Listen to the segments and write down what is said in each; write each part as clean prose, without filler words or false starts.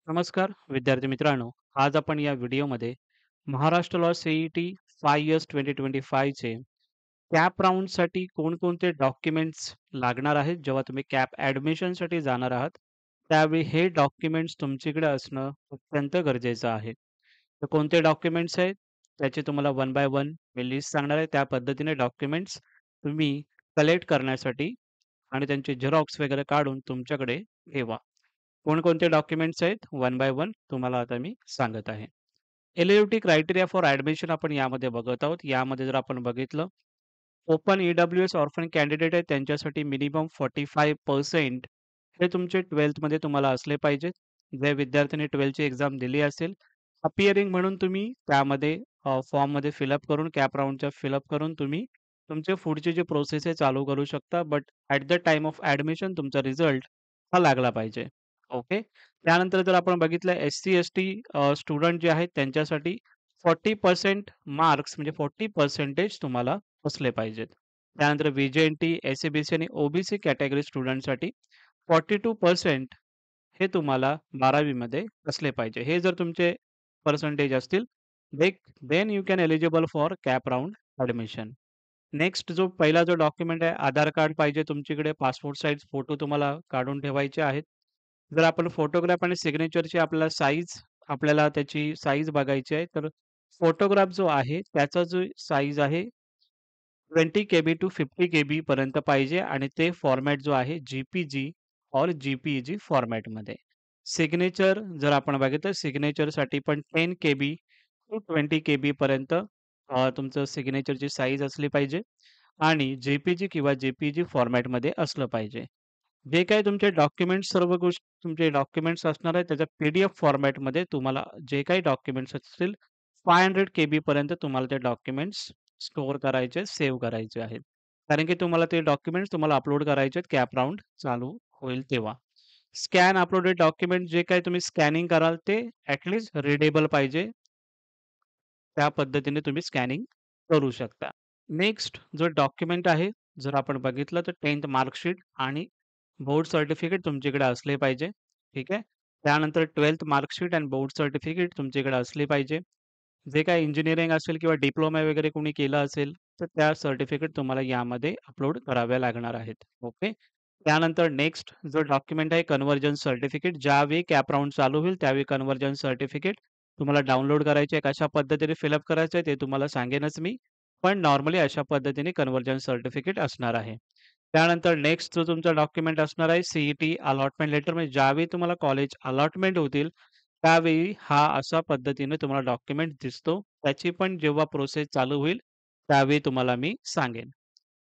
नमस्कार विद्यार्थी मित्रांनो. आज आपण या व्हिडिओमध्ये महाराष्ट्र लॉ सीईटी 5 इयर्स 2025 चे कॅप राउंडसाठी कोणकोणते डॉक्युमेंट्स लागणार आहेत जेव्हा तुम्ही कॅप ॲडमिशनसाठी जाणार आहात, त्यावेळी हे डॉक्युमेंट्स तुमच्याकडे असणं अत्यंत गरजेचं आहे. तर कोणते डॉक्युमेंट्स आहेत, त्याची तुम्हाला one by one me list सांगणार आहे. त्या पद्धतीने डॉक्युमेंट्स तुम्ही कलेक्ट करण्यासाठी आणि त्यांचे झेरॉक्स वगैरे काढून तुमच्याकडे ठेवा. कोणकोणते डॉक्युमेंट्स आहेत वन बाय वन तुम्हाला आता मी सांगत आहे. एल-यू-टी क्रायटेरिया फॉर ॲडमिशन आपण यामध्ये बघत आहोत. यामध्ये जर आपण बघितलं, ओपन ई-डब्ल्यू-एस ऑर्फन कॅन्डिडेट आहेत त्यांच्यासाठी मिनिमम 45% हे तुमचे 12th मध्ये तुम्हाला असले पाहिजेत. जे विद्यार्थ्यांनी 12th ची एक्झाम दिली असेल, अपिअरिंग म्हणून तुम्ही त्यामध्ये फॉर्ममध्ये फिलअप करून कॅप राउंडच्या फिलअप करून तुम्ही तुमचे पुढची जी प्रोसेस आहे चालू करू शकता. But at the time of admission तुमचा रिझल्ट हा लागला पाहिजे. ओके. त्यानंतर जर आपण बघितलं एस-सी, एस-टी स्टुडंट जे आहेत त्यांच्यासाठी 40% मार्क्स म्हणजे 40% तुम्हाला असले पाहिजेत. त्यानंतर व्ही-जे-एन-टी, एस-सी-बी-सी आणि ओ-बी-सी कॅटेगरी स्टुडंटसाठी 42% हे तुम्हाला 12वी मध्ये असले पाहिजे. हे जर तुमचे पर्सेंटेज असतील, then you can eligible for CAP round admission. Next जो पहिला जो डॉक्युमेंट आहे, आधार कार्ड पाहिजे तुमच्याकडे, पासपोर्ट साइज फोटो तुम्हाला काढून ठेवायचे आहेत. जर आपण फोटोग्राफ आणि सिग्नेचरची आपल्याला त्याची साईज बघायची आहे, तर फोटोग्राफ जो आहे, त्याचा जो साईज आहे 20 केबी टू 50 केबी पर्यंत पाहिजे आणि ते फॉर्मॅट जो आहे जी-पी-जी और जी-पी-ई-जी फॉर्मॅटमध्ये. सिग्नेचर जर आपण बघितलं, सिग्नेचरसाठी पण 10 केबी टू 20 केबी पर्यंत तुमचं सिग्नेचरची साईज असली पाहिजे आणि जे-पी-जी किंवा जे-पी-जी फॉर्मॅटमध्ये असलं पाहिजे. जे काही तुमचे डॉक्युमेंट्स सर्व गोष्टी तुमचे डॉक्युमेंट्स असणार आहेत, त्याच्या पी-डी-एफ फॉर्मॅटमध्ये तुम्हाला जे काही डॉक्युमेंट्स असतील 500 केबी पर्यंत तुम्हाला ते डॉक्युमेंट्स स्टोअर करायचे, सेव्ह करायचे आहेत. कारण की तुम्हाला ते डॉक्युमेंट्स तुम्हाला अपलोड करायचे आहेत कॅप राउंड चालू होईल तेव्हा. स्कॅन अपलोडेड डॉक्युमेंट जे काही तुम्ही स्कॅनिंग कराल ते रीडेबल पाहिजे. त्या पद्धतीने तुम्ही स्कॅनिंग करू शकता. नेक्स्ट जो डॉक्युमेंट आहे, जर आपण बघितलं तर 10th मार्कशीट आणि बोर्ड सर्टिफिकेट तुमच्याकडे असले पाहिजे. ठीक आहे. त्यानंतर 12th मार्कशीट आणि बोर्ड सर्टिफिकेट तुमच्याकडे असली पाहिजे. जे काही इंजिनिअरिंग असेल किंवा डिप्लोमा वगैरे कोणी केलं असेल, तर त्या सर्टिफिकेट तुम्हाला यामध्ये अपलोड कराव्या लागणार आहेत. ओके. त्यानंतर नेक्स्ट जो डॉक्युमेंट आहे कन्व्हर्जन सर्टिफिकेट. ज्यावेळी कॅप राउंड चालू होईल, त्यावेळी कन्व्हर्जन सर्टिफिकेट तुम्हाला डाउनलोड करायचे आहे. कशा पद्धतीने फिलअप करायचं आहे ते तुम्हाला सांगेनच मी. पण नॉर्मली अशा पद्धतीने कन्व्हर्जन सर्टिफिकेट असणार आहे. त्यानंतर नेक्स्ट जो तुमचा डॉक्युमेंट असणार आहे सी अलॉटमेंट लेटर म्हणजे ज्यावेळी तुम्हाला कॉलेज अलॉटमेंट होतील, त्यावेळी हा अशा पद्धतीने तुम्हाला डॉक्युमेंट दिसतो. त्याची पण जेव्हा प्रोसेस चालू होईल, त्यावेळी तुम्हाला मी सांगेन.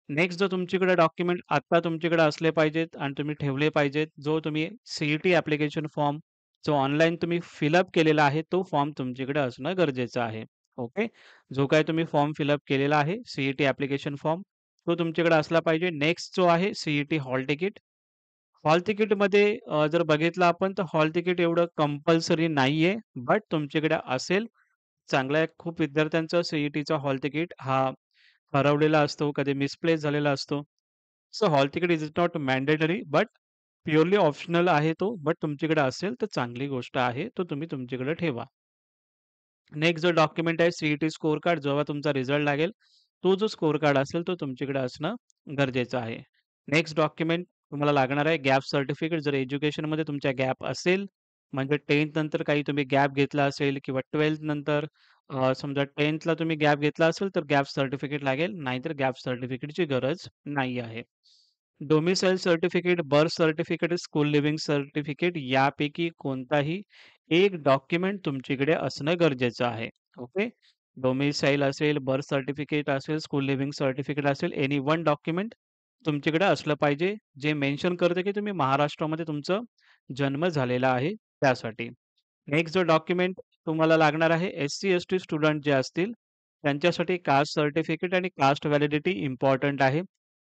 नेक्स्ट जो तुमच्याकडे डॉक्युमेंट आत्ता तुमच्याकडे असले पाहिजेत आणि तुम्ही ठेवले पाहिजेत, जो तुम्ही सी-ई-टी ॲप्लिकेशन फॉर्म जो ऑनलाईन तुम्ही फिलअप केलेला आहे, तो फॉर्म तुमच्याकडे असणं गरजेचं आहे. ओके. जो काही तुम्ही फॉर्म फिलअप केलेला आहे, सी-ई-टी ॲप्लिकेशन फॉर्म, तो तुमच्याकडे असला पाहिजे. नेक्स्ट जो आहे सी-ई-टी हॉल तिकीट. हॉल तिकीटमध्ये जर बघितलं आपण तर हॉल तिकीट एवढं कंपल्सरी नाहीये. बट तुमच्याकडे असेल, चांगला आहे. खूप विद्यार्थ्यांचा सी-ई-टीचा हॉल तिकीट हा हरवलेला असतो, कधी मिसप्लेस झालेला असतो. So hall ticket is not mandatory but purely optional आहे तो. बट तुमच्याकडे असेल तर चांगली गोष्ट आहे. तो तुम्ही तुमच्याकडे ठेवा. नेक्स्ट जो डॉक्युमेंट आहे सी स्कोर कार्ड जेव्हा तुमचा रिझल्ट लागेल, तो जो स्कोर कार्ड असेल तो तुमच्याकडे असणं गरजेचं आहे. नेक्स्ट डॉक्युमेंट तुम्हाला लागणार आहे गॅप सर्टिफिकेट. जर एज्युकेशनमध्ये तुमच्या गॅप असेल, म्हणजे 10th नंतर काही तुम्ही गॅप घेतला असेल किंवा 12th नंतर समजा 10th ला तुम्ही गॅप घेतला असेल, तर गॅप सर्टिफिकेट लागेल. नाहीतर गॅप सर्टिफिकेटची गरज नाही आहे. Domicile certificate, birth certificate, school living certificate यापैकी कोणताही एक डॉक्युमेंट तुमच्याकडे असणं गरजेचं आहे. ओके. डोमिसाईल असेल, बर्थ सर्टिफिकेट असेल, स्कूल लिव्हिंग सर्टिफिकेट असेल, एनी वन डॉक्युमेंट तुमच्याकडे असलं पाहिजे, जे मेन्शन करतं की तुम्ही महाराष्ट्रामध्ये तुमचा जन्म झालेला आहे त्यासाठी. नेक्स्ट जो डॉक्युमेंट तुम्हाला लागणार आहे, एस-सी, एस-टी स्टुडंट जे असतील, त्यांच्यासाठी कास्ट सर्टिफिकेट आणि कास्ट व्हॅलिडिटी इम्पॉर्टंट आहे.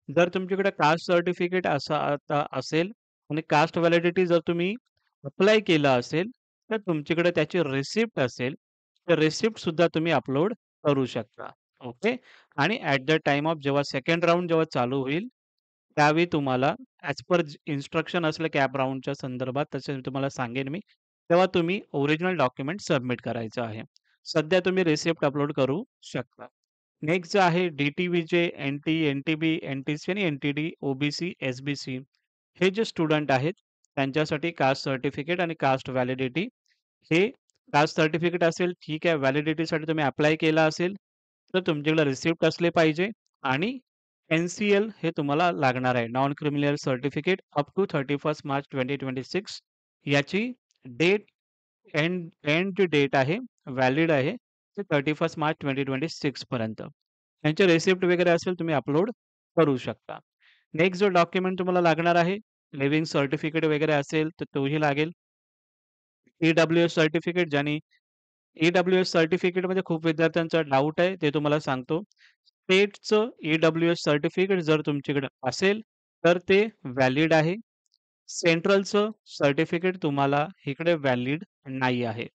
जर तुमच्याकडे कास्ट सर्टिफिकेट असं आता असेल आणि कास्ट व्हॅलिडिटी जर तुम्ही अप्लाय केलं असेल, तर तुमच्याकडे त्याची रिसिप्ट असेल, तर रिसिप्टसुद्धा तुम्ही अपलोड करू शकता. ओके. आणि ॲट द टाईम ऑफ जेव्हा सेकंड राउंड जेव्हा चालू होईल, त्यावेळी तुम्हाला ॲज पर इन्स्ट्रक्शन असलं कॅप राउंडच्या संदर्भात तसे तुम्हाला सांगेन मी. तेव्हा तुम्ही ओरिजिनल डॉक्युमेंट सबमिट करायचं आहे. सध्या तुम्ही रिसिप्ट अपलोड करू शकता. नेक्स्ट जे आहे डी-टी-व्हीचे, एन-टी, एन-टी-बी, एन-टी-सी आणि एन-टी-डी, ओ-बी-सी, एस-बी-सी हे जे स्टुडंट आहेत, त्यांच्यासाठी कास्ट सर्टिफिकेट आणि कास्ट व्हॅलिडिटी हे कास्ट सर्टिफिकेट असेल, ठीक आहे. व्हॅलिडिटीसाठी तुम्ही अप्लाय केला असेल, तर तुमच्याकडे रिसिप्ट असले पाहिजे आणि एन-सी-एल हे तुम्हाला लागणार आहे. Non criminal certificate up to 31 March 2026 याची डेट एंड जी डेट आहे, व्हॅलिड आहे, ते 31 मार्च 2026 पर्यंत. त्यांचे रिसिप्ट वगैरे असेल तुम्ही अपलोड करू शकता. नेक्स्ट जो डॉक्युमेंट तुम्हाला लागणार आहे, लिव्हिंग सर्टिफिकेट वगैरे असेल, तर तोही लागेल. ई-डब्ल्यू-एस सर्टिफिकेट ज्याने ई-डब्ल्यू-एस सर्टिफिकेटमध्ये खूप विद्यार्थ्यांचा डाऊट आहे, ते तुम्हाला सांगतो. स्टेटचं ई-डब्ल्यू-एस सर्टिफिकेट जर तुमच्याकडे असेल, तर ते व्हॅलिड आहे. सेंट्रलचं सर्टिफिकेट तुम्हाला इकडे व्हॅलिड नाही आहे.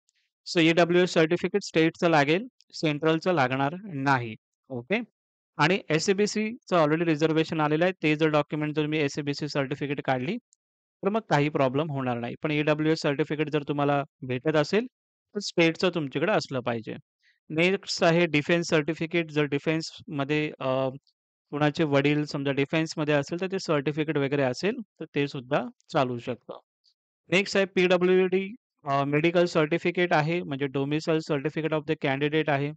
सो ई-डब्ल्यू-एस सर्टिफिकेट स्टेटचं लागेल, सेंट्रलचं लागणार नाही. ओके. आणि एस-सी-बी-सीचं ऑलरेडी रिझर्व्हेशन आलेलं आहे. ते जर डॉक्युमेंट जर मी एस-सी-बी-सी सर्टिफिकेट काढली, तर मग काही प्रॉब्लेम होणार नाही. पण ई-डब्ल्यू-एस सर्टिफिकेट जर तुम्हाला भेटत असेल, तर स्टेटचं तुमच्याकडे असलं पाहिजे. नेक्स्ट आहे डिफेन्स सर्टिफिकेट. जर डिफेन्समध्ये कुणाचे वडील समजा डिफेन्समध्ये असेल, तर ते सर्टिफिकेट वगैरे असेल, तर ते सुद्धा चालू शकतं. नेक्स्ट आहे पी-डब्ल्यू-डी मेडिकल सर्टिफिकेट आहे, म्हणजे domicile certificate of the candidate आहे.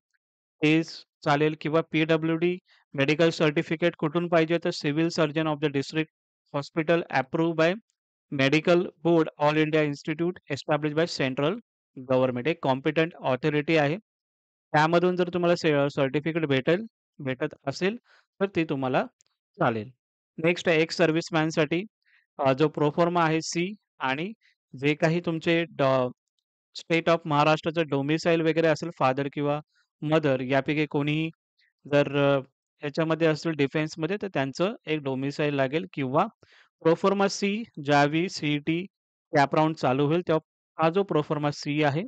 ते चालेल किंवा पी-डब्ल्यू-डी मेडिकल सर्टिफिकेट कुठून पाहिजे, तर civil surgeon of the district hospital approved by medical board all India institute established by central government. एक कॉम्पिटंट ऑथॉरिटी आहे. त्यामधून जर तुम्हाला सर्टिफिकेट भेटत असेल, तर ते तुम्हाला चालेल. नेक्स्ट आहे एक्स सर्व्हिसमॅनसाठी जो प्रोफॉर्मा आहे सी आणि जे काही तुमचे स्टेट ऑफ महाराष्ट्राचं डोमिसाईल वगैरे असेल फादर किंवा मदर यापैकी कोणीही जर ह्याच्यामध्ये असेल डिफेन्समध्ये तर त्यांचं एक डोमिसाईल लागेल किंवा प्रोफॉर्मा सी ज्यावेळी सी-ई-टी कॅप राउंड चालू होईल तेव्हा हा जो प्रोफॉर्मा सी आहे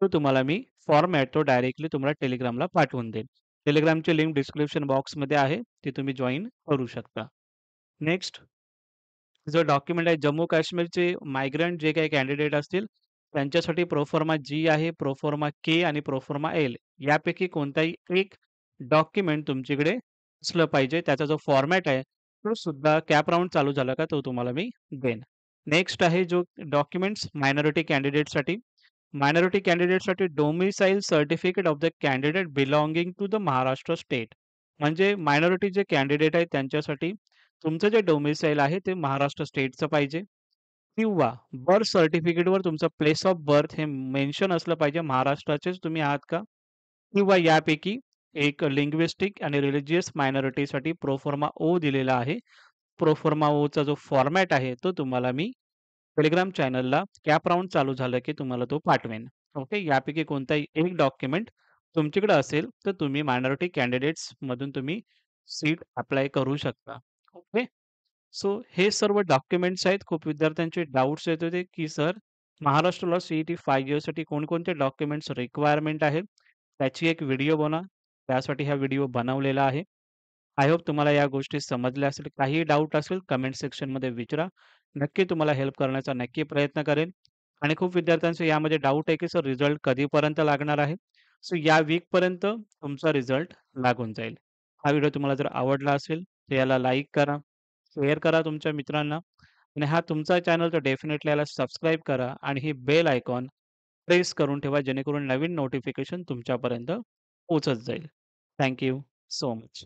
तो तुम्हाला मी फॉर्मॅट तो डायरेक्टली तुम्हाला Telegramला पाठवून देईल. Telegramची लिंक डिस्क्रिप्शन बॉक्समध्ये आहे. ती तुम्ही जॉइन करू शकता. नेक्स्ट जो डॉक्युमेंट आहे जम्मू काश्मीरचे मायग्रंट जे काही कॅन्डिडेट असतील, त्यांच्यासाठी प्रोफॉर्मा जी आहे, प्रोफॉर्मा के आणि प्रोफॉर्मा एल यापैकी कोणताही एक डॉक्युमेंट तुमच्याकडे असलं पाहिजे. त्याचा जो फॉर्मॅट आहे, तो सुद्धा कॅप राउंड चालू झाला का, तो तुम्हाला मी देईन. नेक्स्ट आहे जो डॉक्युमेंट्स मायनॉरिटी कॅन्डिडेटसाठी. मायनॉरिटी कॅन्डिडेटसाठी domicile certificate of the candidate belonging to the Maharashtra state. म्हणजे मायनॉरिटी जे कॅन्डिडेट आहेत त्यांच्यासाठी तुमचं जे डोमिसाईल आहे ते महाराष्ट्र स्टेटचं पाहिजे किंवा बर्थ सर्टिफिकेटवर तुमचं प्लेस ऑफ बर्थ हे मेन्शन असलं पाहिजे महाराष्ट्राचेच तुम्ही आहात का? किंवा यापैकी एक लिंग्विस्टिक आणि रिलिजियस मायनॉरिटीसाठी प्रोफॉर्मा ओ दिलेला आहे. प्रोफॉर्मा ओचा जो फॉर्मॅट आहे तो तुम्हाला मी Telegram चॅनलला कॅप राउंड चालू झालं की तुम्हाला तो पाठवेन. ओके. यापैकी कोणताही एक डॉक्युमेंट तुमच्याकडे असेल तर तुम्ही मायनॉरिटी कॅन्डिडेट्स मधून तुम्ही सीट अप्लाय करू शकता. ओके. सो हे सर्व डॉक्युमेंट्स आहेत. खूप विद्यार्थ्यांचे डाउट्स येत होते, की सर महाराष्ट्र सी-ई-टी 5 इयर्ससाठी कोणकोणते डॉक्युमेंट्स रिक्वायरमेंट आहेत? त्याची एक व्हिडिओ बनवा. त्यासाठी हा व्हिडिओ बनवलेला आहे. आय होप तुम्हाला या गोष्टी समजल्या असेल. काहीही डाऊट असेल कमेंट सेक्शनमध्ये विचारा. नक्की तुम्हाला हेल्प करण्याचा नक्की प्रयत्न करेन. आणि खूप विद्यार्थ्यांचे यामध्ये डाऊट आहे, की सर रिझल्ट कधीपर्यंत लागणार आहे? सो या वीकपर्यंत तुमचा रिझल्ट लागून जाईल. हा व्हिडिओ तुम्हाला जर आवडला असेल, तर याला लाईक करा, शेअर करा तुमच्या मित्रांना आणि हा तुमचा चॅनल तर डेफिनेटली याला सबस्क्राईब करा आणि ही बेल आयकॉन प्रेस करून ठेवा, जेणेकरून नवीन नोटिफिकेशन तुमच्यापर्यंत पोहोचत जाईल. Thank so much.